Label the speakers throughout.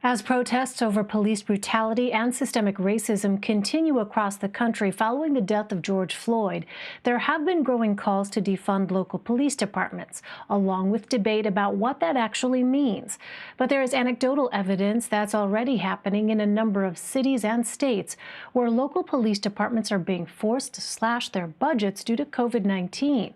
Speaker 1: As protests over police brutality and systemic racism continue across the country following the death of George Floyd, there have been growing calls to defund local police departments, along with debate about what that actually means. But there is anecdotal evidence that's already happening in a number of cities and states where local police departments are being forced to slash their budgets due to COVID-19.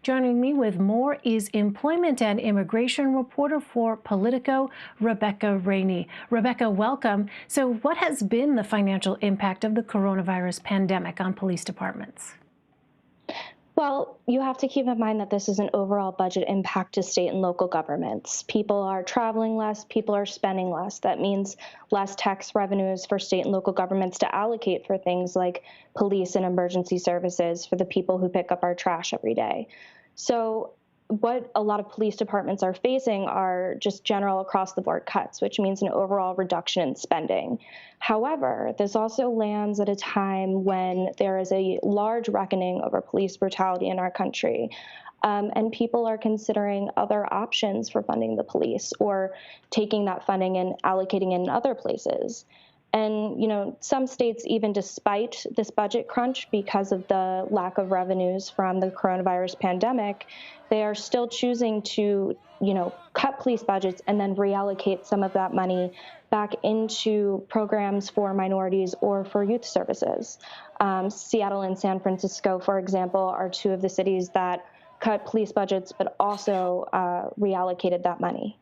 Speaker 1: Joining me with more is employment and immigration reporter for Politico, Rebecca Rainey. Rebecca, welcome. So what has been the financial impact of the coronavirus pandemic on police departments?
Speaker 2: Well, you have to keep in mind that this is an overall budget impact to state and local governments. People are traveling less, people are spending less. That means less tax revenues for state and local governments to allocate for things like police and emergency services for the people who pick up our trash every day. So what a lot of police departments are facing are just general across the board cuts, which means an overall reduction in spending. However, this also lands at a time when there is a large reckoning over police brutality in our country. And people are considering other options for funding the police or taking that funding and allocating it in other places. And, some states, even despite this budget crunch, because of the lack of revenues from the coronavirus pandemic, they are still choosing to, cut police budgets and then reallocate some of that money back into programs for minorities or for youth services. Seattle and San Francisco, for example, are two of the cities that cut police budgets, but also reallocated that money.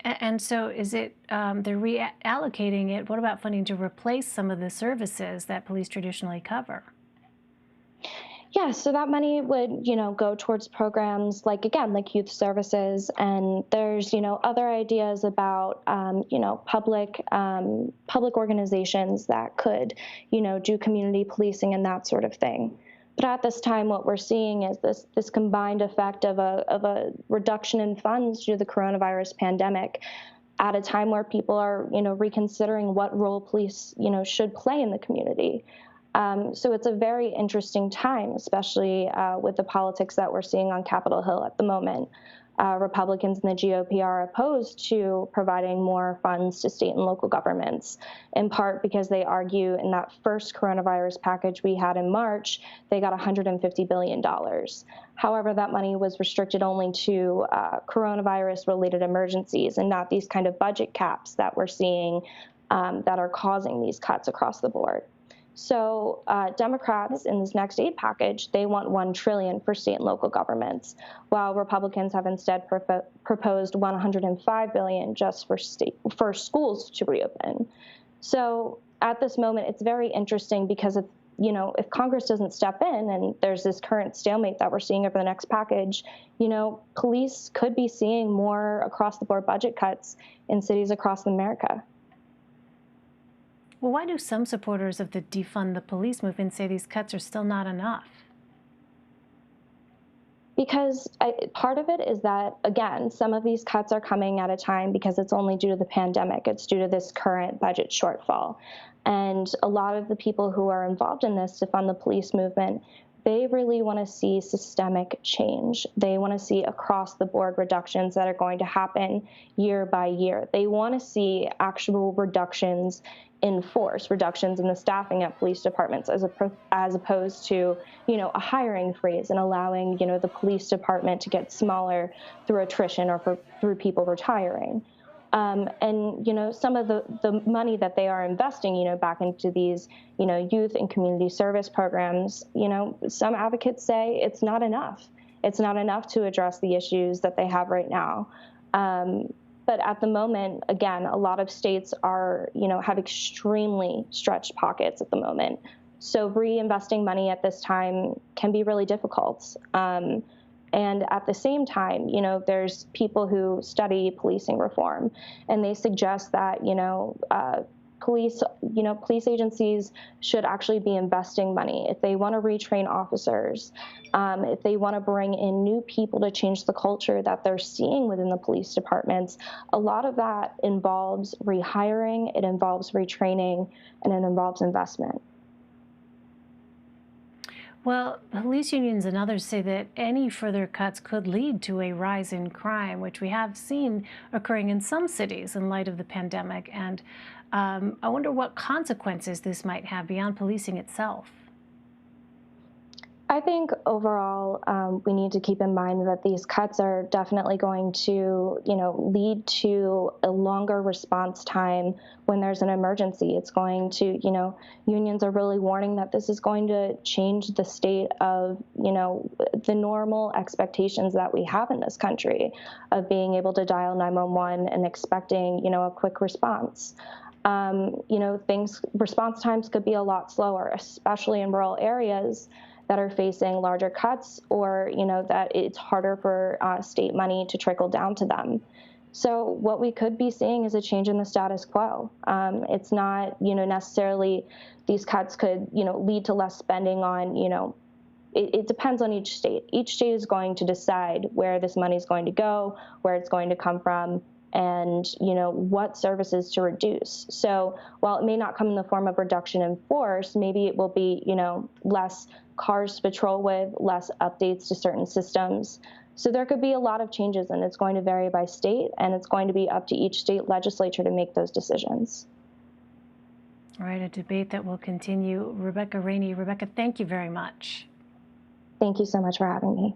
Speaker 1: And so is it, they're reallocating it, what about funding to replace some of the services that police traditionally cover?
Speaker 2: Yeah, so that money would, go towards programs like, again, like youth services. And there's, other ideas about, public organizations that could, do community policing and that sort of thing. But at this time, what we're seeing is this combined effect of a reduction in funds due to the coronavirus pandemic at a time where people are, reconsidering what role police, should play in the community. So it's a very interesting time, especially with the politics that we're seeing on Capitol Hill at the moment. Republicans in the GOP are opposed to providing more funds to state and local governments, in part because they argue in that first coronavirus package we had in March, they got $150 billion. However, that money was restricted only to coronavirus-related emergencies and not these kind of budget caps that we're seeing that are causing these cuts across the board. So Democrats in this next aid package, they want $1 trillion for state and local governments, while Republicans have instead proposed $105 billion just for schools to reopen. So at this moment, it's very interesting because if Congress doesn't step in and there's this current stalemate that we're seeing over the next package, police could be seeing more across the board budget cuts in cities across America.
Speaker 1: Well, why do some supporters of the defund the police movement say these cuts are still not enough?
Speaker 2: Because part of it is that, again, some of these cuts are coming at a time because it's only due to the pandemic. It's due to this current budget shortfall. And a lot of the people who are involved in this to fund the police movement, they really want to see systemic change. They want to see across the board reductions that are going to happen year by year. They want to see actual reductions in force, reductions in the staffing at police departments as opposed to, a hiring freeze and allowing, the police department to get smaller through attrition or through people retiring. And, some of the money that they are investing, back into these, youth and community service programs, some advocates say it's not enough. It's not enough to address the issues that they have right now. But at the moment, again, a lot of states are, have extremely stretched pockets at the moment. So reinvesting money at this time can be really difficult. And at the same time, there's people who study policing reform, and they suggest that, police agencies should actually be investing money if they want to retrain officers, if they want to bring in new people to change the culture that they're seeing within the police departments. A lot of that involves rehiring, it involves retraining, and it involves investment.
Speaker 1: Well, police unions and others say that any further cuts could lead to a rise in crime, which we have seen occurring in some cities in light of the pandemic. And I wonder what consequences this might have beyond policing itself.
Speaker 2: I think overall, we need to keep in mind that these cuts are definitely going to, lead to a longer response time when there's an emergency. It's going to, unions are really warning that this is going to change the state of, the normal expectations that we have in this country of being able to dial 911 and expecting, a quick response. Response times could be a lot slower, especially in rural areas that are facing larger cuts, or that it's harder for state money to trickle down to them. So what we could be seeing is a change in the status quo. It's not necessarily these cuts could lead to less spending on it depends on each state. Each state is going to decide where this money is going to go, where it's going to come from, and what services to reduce. So while it may not come in the form of reduction in force, maybe it will be less cars to patrol with, less updates to certain systems. So there could be a lot of changes, and it's going to vary by state, and it's going to be up to each state legislature to make those decisions.
Speaker 1: All right, a debate that will continue. Rebecca Rainey. Rebecca, thank you very much.
Speaker 2: Thank you so much for having me.